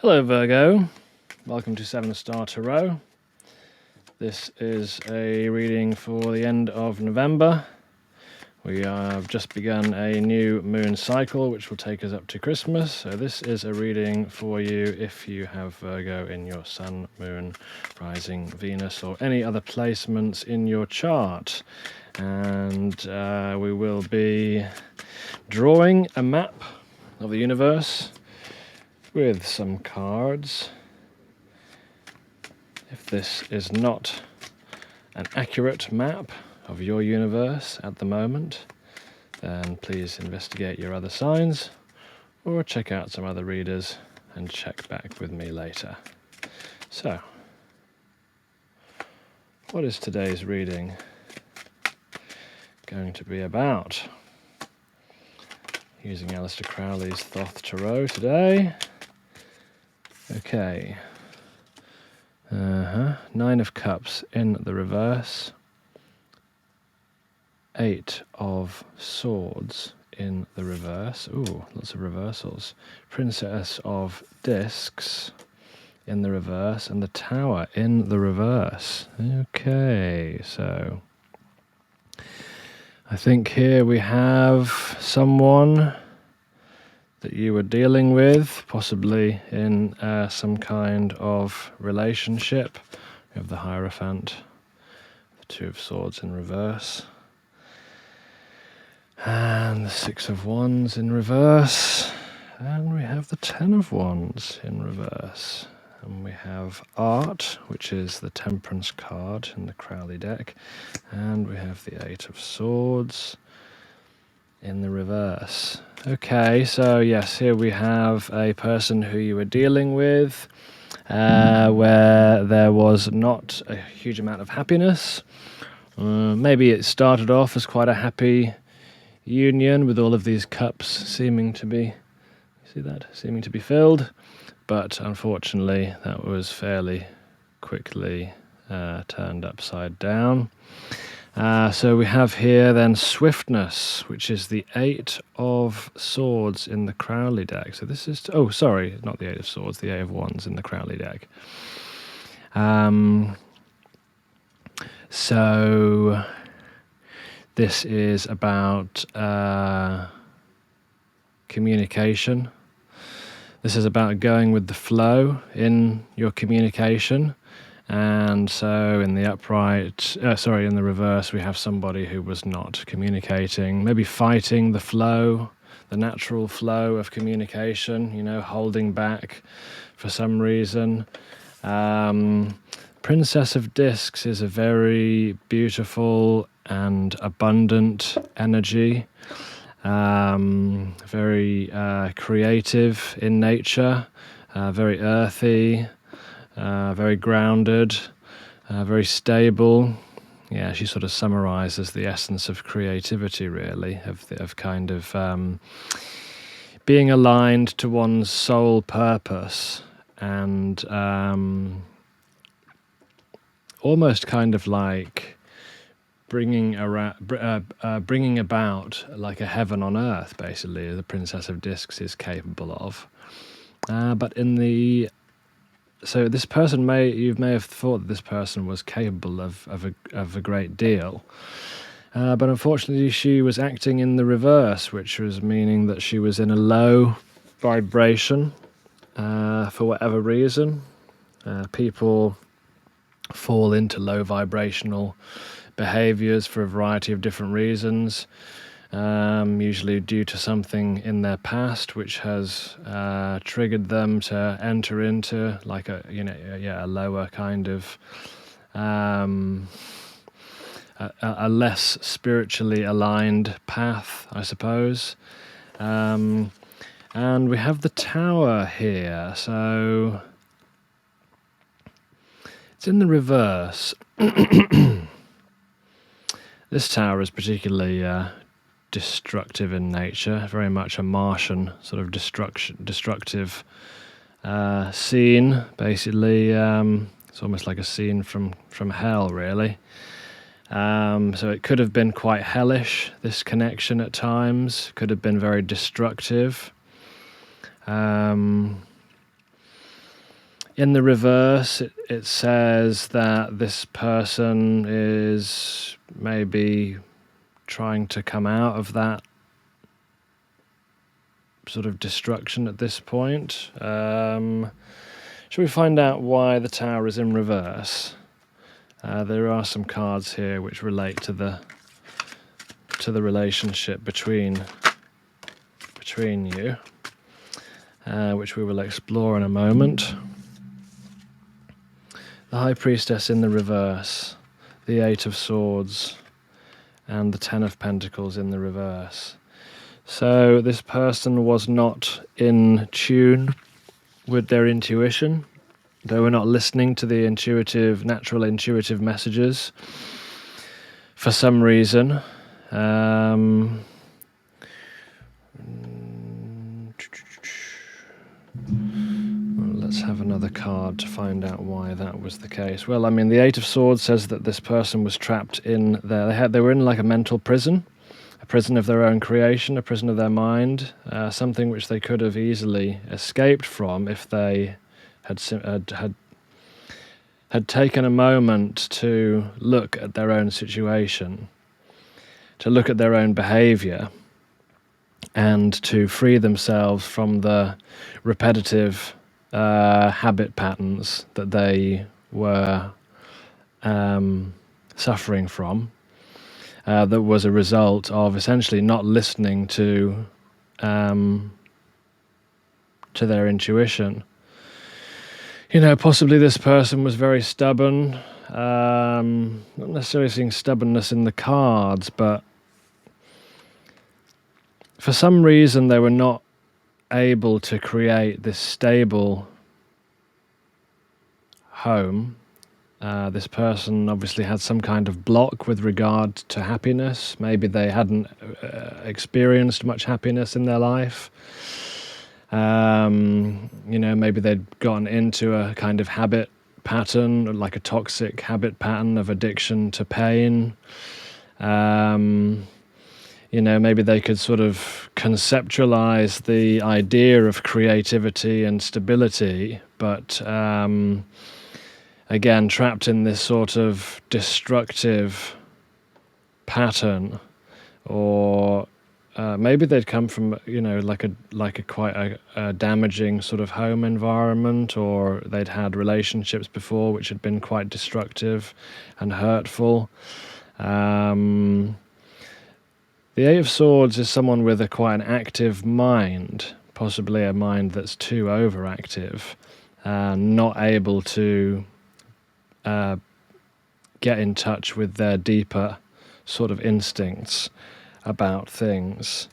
Hello Virgo, welcome to 7-Star Tarot. This is a reading for the end of November. We have just begun a new moon cycle which will take us up to Christmas. So this is a reading for you if you have Virgo in your Sun, Moon, Rising, Venus or any other placements in your chart. And we will be drawing a map of the universe with some cards. If this is not an accurate map of your universe at the moment, then please investigate your other signs or check out some other readers and check back with me later. So, what is today's reading going to be about? Using Aleister Crowley's Thoth Tarot today. Okay. Nine of Cups in the reverse. 8 of Swords in the reverse. Ooh, lots of reversals. Princess of Discs in the reverse. And the Tower in the reverse. Okay, so I think here we have someone that you were dealing with, possibly in some kind of relationship. We have the Hierophant, the 2 of Swords in reverse, and the 6 of Wands in reverse, and we have the 10 of Wands in reverse. And we have Art, which is the Temperance card in the Crowley deck, and we have the 8 of Swords in the reverse. Okay, so yes, here we have a person who you were dealing with, where there was not a huge amount of happiness. Maybe it started off as quite a happy union with all of these cups seeming to be, seeming to be filled, but unfortunately that was fairly quickly turned upside down. So we have here then Swiftness, which is the 8 of Swords in the Crowley deck. So this is, oh sorry, not the 8 of Swords, the 8 of Wands in the Crowley deck. So this is about communication. This is about going with the flow in your communication. And so in the upright, in the reverse, we have somebody who was not communicating, maybe fighting the flow, the natural flow of communication, holding back for some reason. Princess of Discs is a very beautiful and abundant energy, very creative in nature, very earthy, very grounded, very stable. Yeah, she sort of summarizes the essence of creativity, really, of kind of being aligned to one's soul purpose and almost kind of like bringing about like a heaven on earth, basically, the Princess of Discs is capable of. But in the So this person you may have thought that this person was capable of a great deal, but unfortunately she was acting in the reverse, which was meaning that she was in a low vibration for whatever reason. People fall into low vibrational behaviors for a variety of different reasons. Usually due to something in their past which has triggered them to enter into like a lower kind of a less spiritually aligned path, I suppose. And we have the Tower here, so it's in the reverse. This Tower is particularly destructive in nature, very much a Martian sort of destructive scene, basically. It's almost like a scene from hell, really. So it could have been quite hellish, this connection at times, could have been very destructive. In the reverse, it says that this person is maybe trying to come out of that sort of destruction at this point. Shall we find out why the Tower is in reverse? There are some cards here which relate to the relationship between you, which we will explore in a moment. The High Priestess in the reverse, the Eight of Swords, and the Ten of Pentacles in the reverse. So this person was not in tune with their intuition. They were not listening to the natural intuitive messages for some reason. Let's have another card to find out why that was the case. Well, I mean, the Eight of Swords says that this person was trapped in there. They were in like a mental prison, a prison of their own creation, a prison of their mind, something which they could have easily escaped from if they had taken a moment to look at their own situation, to look at their own behavior, and to free themselves from the repetitive habit patterns that they were suffering from, that was a result of essentially not listening to their intuition. You know, possibly this person was very stubborn, not necessarily seeing stubbornness in the cards, but for some reason they were not able to create this stable home. This person obviously had some kind of block with regard to happiness. Maybe they hadn't experienced much happiness in their life. You know, maybe they'd gotten into a kind of habit pattern, like a toxic habit pattern of addiction to pain. You know, maybe they could sort of conceptualize the idea of creativity and stability, but again, trapped in this sort of destructive pattern, or maybe they'd come from, you know, like a quite a damaging sort of home environment, or they'd had relationships before which had been quite destructive and hurtful. The Eight of Swords is someone with quite an active mind, possibly a mind that's too overactive, not able to get in touch with their deeper sort of instincts about things.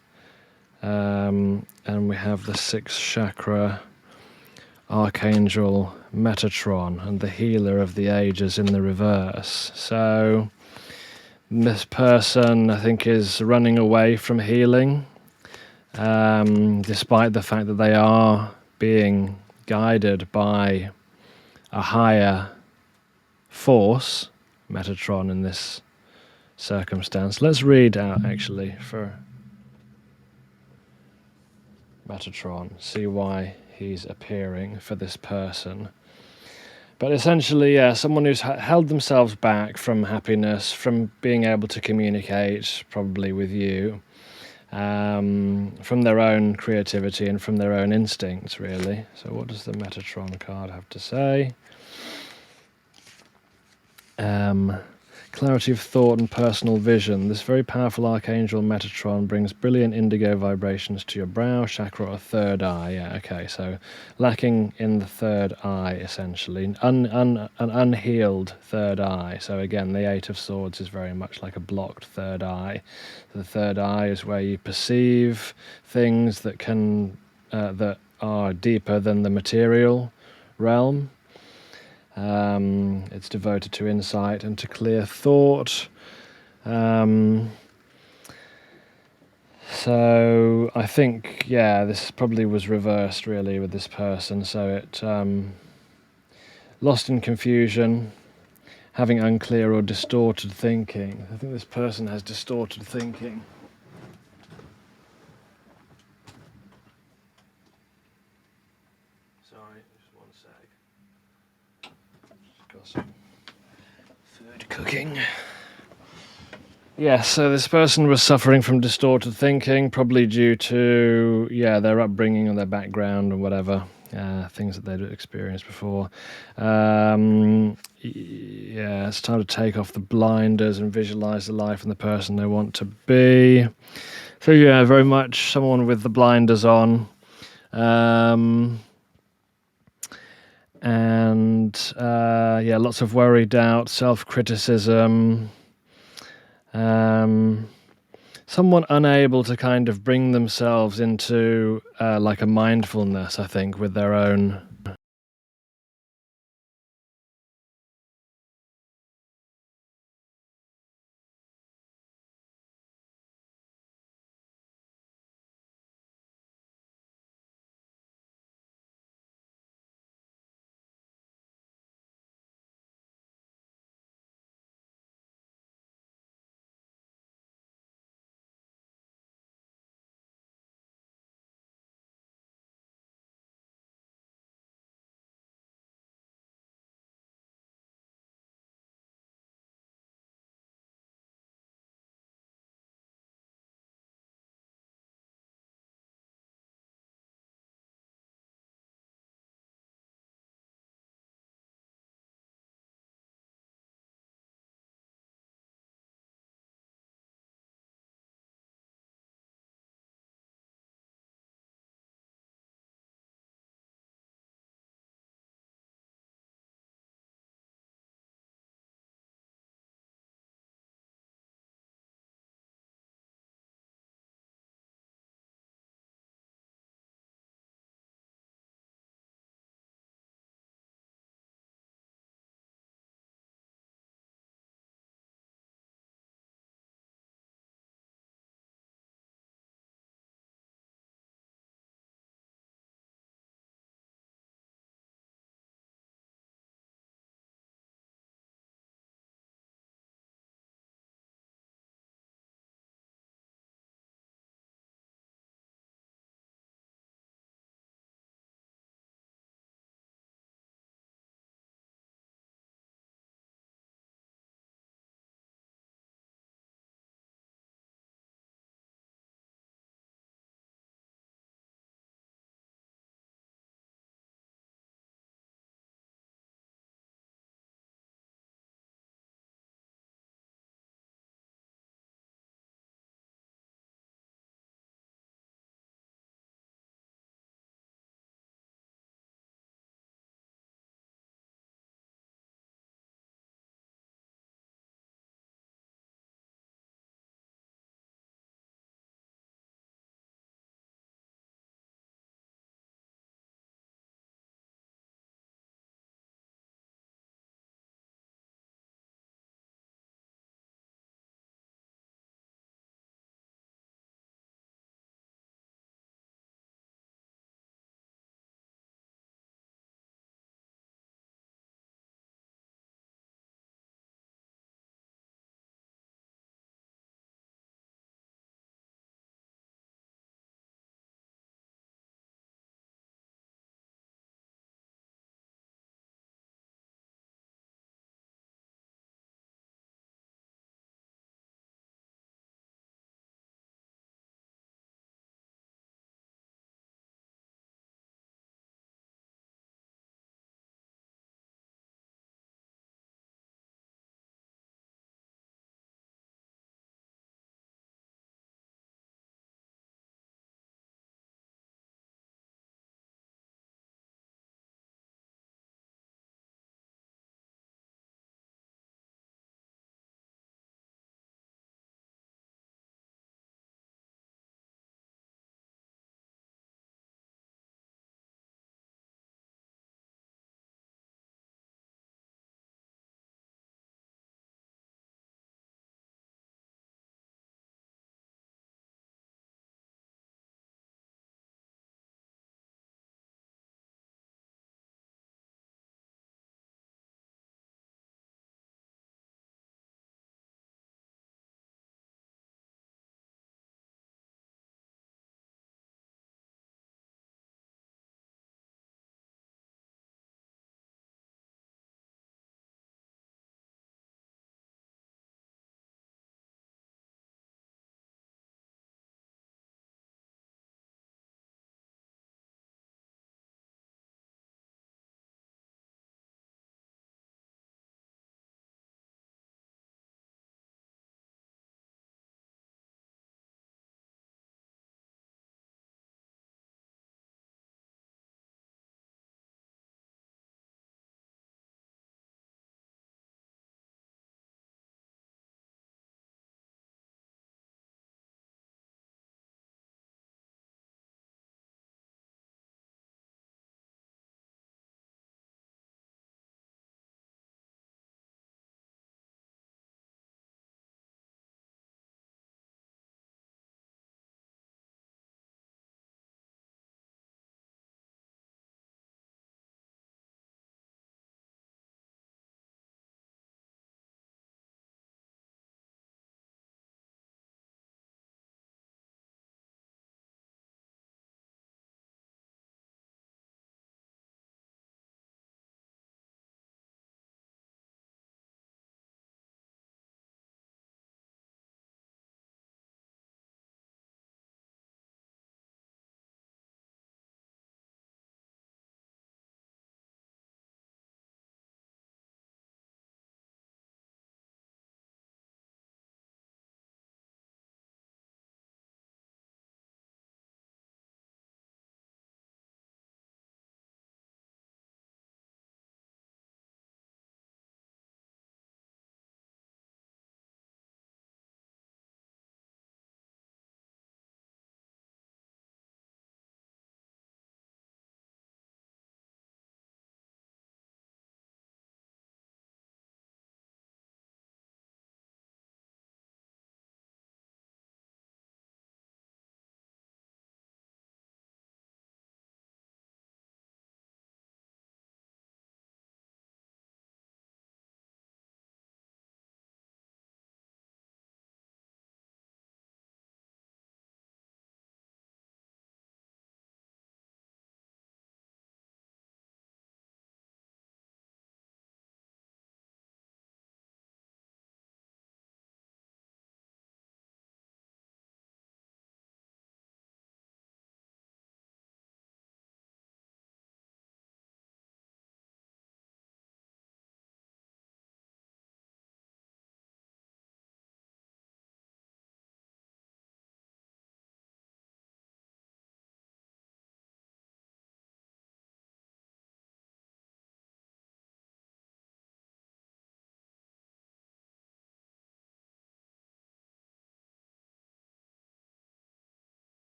And we have the sixth chakra Archangel Metatron and the Healer of the Ages in the reverse. So this person, I think, is running away from healing, despite the fact that they are being guided by a higher force, Metatron in this circumstance. Let's read out actually for Metatron, see why he's appearing for this person. But essentially, yeah, someone who's held themselves back from happiness, from being able to communicate, probably with you, from their own creativity and from their own instincts, really. So what does the Metatron card have to say? Clarity of thought and personal vision. This very powerful archangel Metatron brings brilliant indigo vibrations to your brow, chakra, or third eye. Yeah, okay, so lacking in the third eye, essentially. An unhealed third eye. So again, the Eight of Swords is very much like a blocked third eye. The third eye is where you perceive things that can that are deeper than the material realm. It's devoted to insight and to clear thought. So I think, yeah, this probably was reversed really with this person. So it lost in confusion, having unclear or distorted thinking. I think this person has distorted thinking. Sorry, just one sec. Got some food cooking. Yeah, so this person was suffering from distorted thinking, probably due to, their upbringing or their background or whatever, things that they'd experienced before. It's time to take off the blinders and visualize the life and the person they want to be. So yeah, very much someone with the blinders on. Lots of worry, doubt, self-criticism. Someone unable to kind of bring themselves into like a mindfulness, I think, with their own